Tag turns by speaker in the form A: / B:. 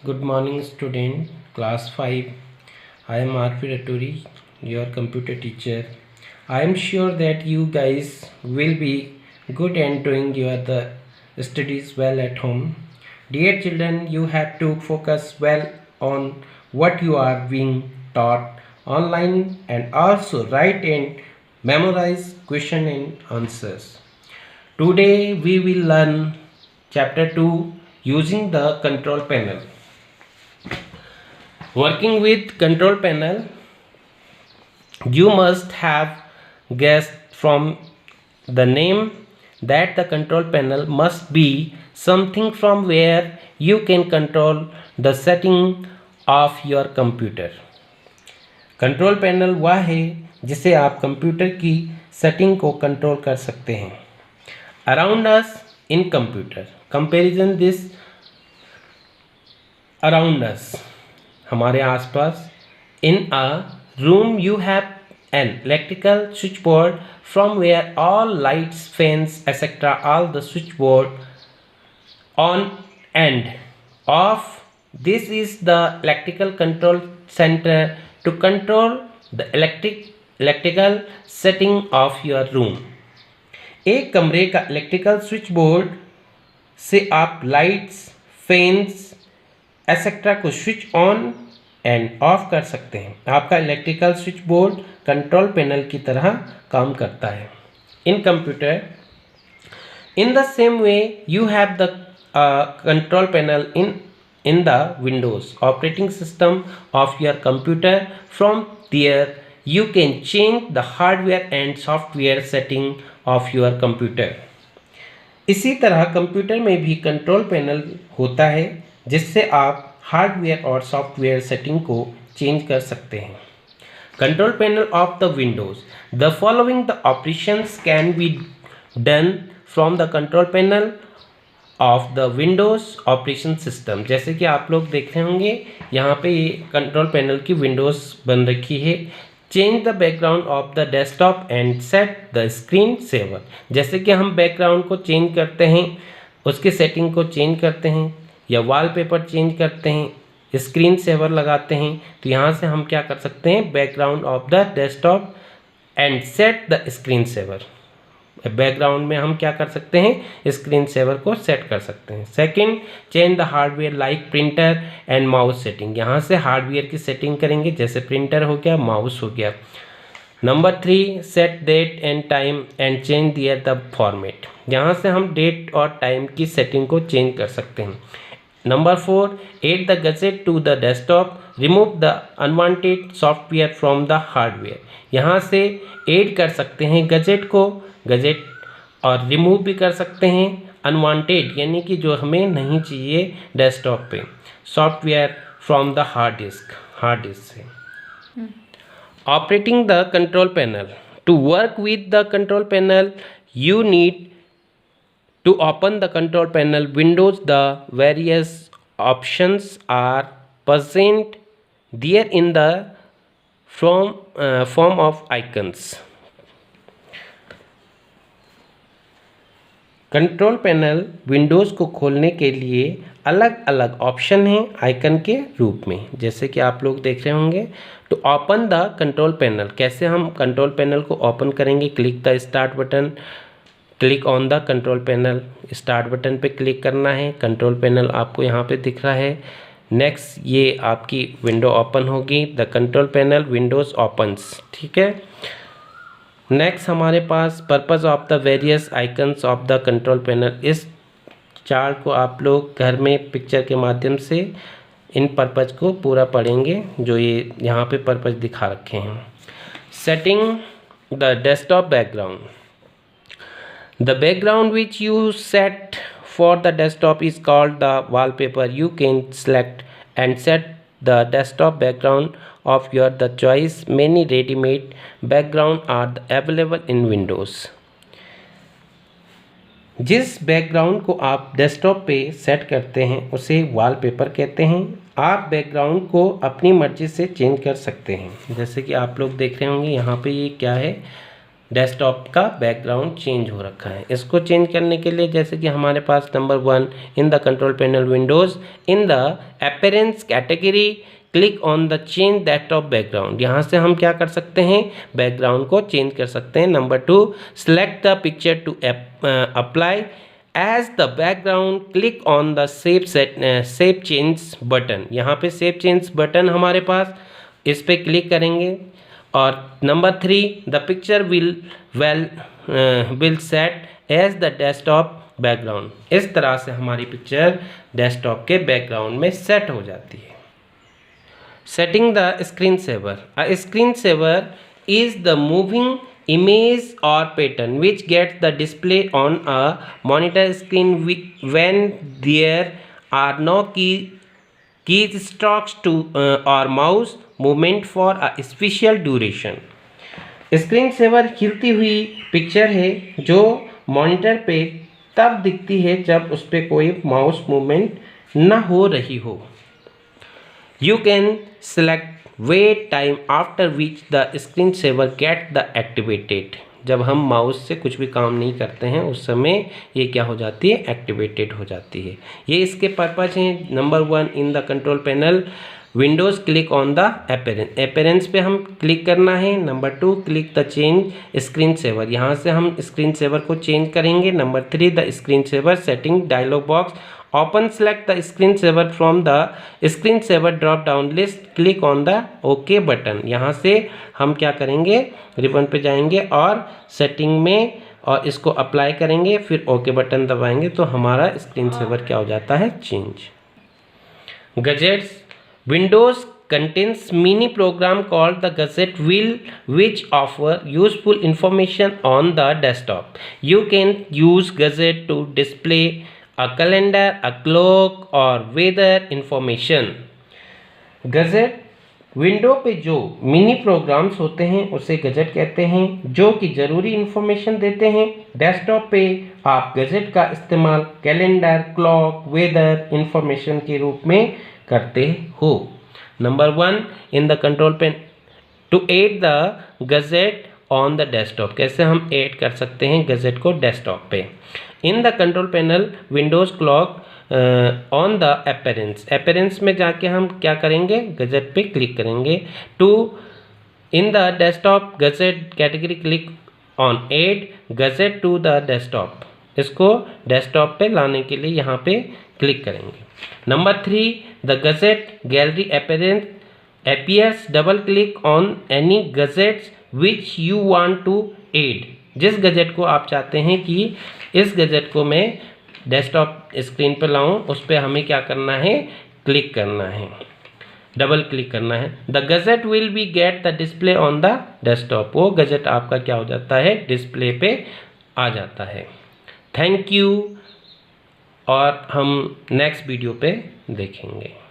A: Good morning, student. Class 5. I am R.P. Raturi, your computer teacher. I am sure that you guys will be good and doing the studies well at home. Dear children, you have to focus well on what you are being taught online and also write and memorize question and answers. Today we will learn chapter 2 using the control panel. Working with control panel, you must have guessed from the name that the control panel must be something from where you can control the setting of your computer. Control panel वह है जिसे आप computer की setting को control कर सकते हैं. Around us in computer comparison this around us हमारे आसपास. In a room you have an electrical switchboard from where all lights, fans, etc. all the switchboard on and off. This is the electrical control center to control the electrical setting of your room. एक कमरे का electrical switch board से आप lights, fans etcetera को switch on and off कर सकते हैं. आपका electrical switch board control panel की तरह काम करता है. In computer in the same way you have the control panel in the Windows operating system of your computer. From there you can change the hardware and software setting of your computer. इसी तरह computer में भी control panel होता है जिससे आप hardware और software setting को चेंज कर सकते हैं. Control panel of the Windows. The following the operations can be done from the control panel of the Windows operation system. जैसे कि आप लोग देख रहे होंगे यहाँ पे ये कंट्रोल पैनल की विंडोज बन रखी है. Change the background of the desktop and set the screen saver. जैसे कि हम बैकग्राउंड को चेंज करते हैं, उसकी सेटिंग को चेंज करते हैं या वॉलपेपर चेंज करते हैं, स्क्रीन सेवर लगाते हैं, तो यहाँ से हम क्या कर सकते हैं, background of the desktop and set the screen saver. Background में हम क्या कर सकते हैं, स्क्रीन सेवर को सेट कर सकते हैं. Second, change the hardware like printer and mouse setting. यहाँ से हार्डवेयर की सेटिंग करेंगे, जैसे प्रिंटर हो गया, माउस हो गया. Number 3, set date and time and change their the format. यहाँ से हम डेट और टाइम की सेटिंग को चेंज कर सकते हैं. Number 4, add the gadget to the desktop, remove the unwanted software from the hardware. यहाँ से ऐड कर सकते हैं गजेट और रिमूव भी कर सकते हैं अनवांटेड यानी कि जो हमें नहीं चाहिए डेस्कटॉप पे software from the hard disk से. Operating the control panel. To work with the control panel you need to open the control panel windows. The various options are present there in the form of icons. Control panel Windows को खोलने के लिए अलग अलग option हैं icon के रूप में, जैसे कि आप लोग देख रहे होंगे. तो ओपन द कंट्रोल पैनल, कैसे हम कंट्रोल पैनल को ओपन करेंगे. Click the start button, click on the control panel. Start button पे क्लिक करना है. कंट्रोल पैनल आपको यहाँ पे दिख रहा है. नेक्स्ट ये आपकी विंडो ओपन होगी. The control panel windows opens. ठीक है. नेक्स्ट हमारे पास purpose of the various icons of the control panel. इस चार्ट को आप लोग घर में पिक्चर के माध्यम से इन पर्पज को पूरा पढ़ेंगे जो ये यहाँ पे पर्पज दिखा रखे हैं. Setting the desktop background. The background which you set for the desktop is called the wallpaper. You can select and set the desktop background of your the choice. Many ready-made background are available in Windows. जिस background को आप desktop पे set करते हैं उसे wallpaper कहते हैं. आप बैकग्राउंड को अपनी मर्जी से चेंज कर सकते हैं. जैसे कि आप लोग देख रहे होंगे यहाँ पे ये क्या है, डेस्कटॉप का बैकग्राउंड चेंज हो रखा है। इसको चेंज करने के लिए जैसे कि हमारे पास number 1 in the control panel windows in the appearance category click on the change desktop background. यहाँ से हम क्या कर सकते हैं, बैकग्राउंड को चेंज कर सकते हैं। Number 2 select the picture to apply as the background click on the shape change button. यहाँ पे शेप चेंज बटन हमारे पास, इस पे क्लिक करेंगे। और number 3 the picture will set as the desktop background. इस तरह से हमारी पिक्चर डेस्कटॉप के बैकग्राउंड में सेट हो जाती है। Setting the screen saver. A screen saver is the moving image or pattern which gets the display on a monitor screen when there are no keystrokes to or mouse movement for a special duration। Screen saver हिलती हुई picture है जो monitor पे तब दिखती है जब उस पर कोई माउस मूवमेंट न हो रही हो। You can select wait time after which the screen saver get the activated। जब हम माउस से कुछ भी काम नहीं करते हैं उस समय ये क्या हो जाती है, एक्टिवेटेड हो जाती है। ये इसके पर्पज हैं। Number 1 in the control panel Windows click on the appearance पे हम क्लिक करना है। Number 2 click the change screen saver, यहाँ से हम स्क्रीन सेवर को चेंज करेंगे। Number 3 the screen saver setting dialog box open, select the screen saver from the screen saver drop down list, click on the okay button. यहाँ से हम क्या करेंगे, रिबन पे जाएंगे और सेटिंग में और इसको अप्लाई करेंगे, फिर ओके बटन दबाएंगे तो हमारा स्क्रीन सेवर क्या हो जाता है, change. Gadgets. Windows contains mini program called the gadget wheel which offer useful information on the desktop। You can use gadget to display a calendar, a clock और weather information। Gazette window पे जो mini programmes होते हैं उसे gazette कहते हैं, जो कि ज़रूरी इंफॉर्मेशन देते हैं। डेस्कटॉप पे आप गजेट का इस्तेमाल कैलेंडर, क्लॉक, वेदर इंफॉर्मेशन के रूप में करते हो। Number 1 in the control pane to add the gadget on the desktop. कैसे हम ऐड कर सकते हैं गजेट को डेस्कटॉप पे। In the control panel Windows clock on the appearance में जाके हम क्या करेंगे, गजेट पे क्लिक करेंगे। Two in the desktop gadget category click on add gadget to the desktop. इसको डेस्कटॉप पे लाने के लिए यहाँ पे क्लिक करेंगे। Number 3 the gadget gallery appears, double click on any gadgets which you want to add. जिस गजेट को आप चाहते हैं कि इस गजेट को मैं डेस्कटॉप स्क्रीन पर लाऊं, उस पर हमें क्या करना है, क्लिक करना है, डबल क्लिक करना है। The gadget will be get the display on the desktop. वो गजेट आपका क्या हो जाता है, डिस्प्ले पे आ जाता है। थैंक यू, और हम नेक्स्ट वीडियो पे देखेंगे।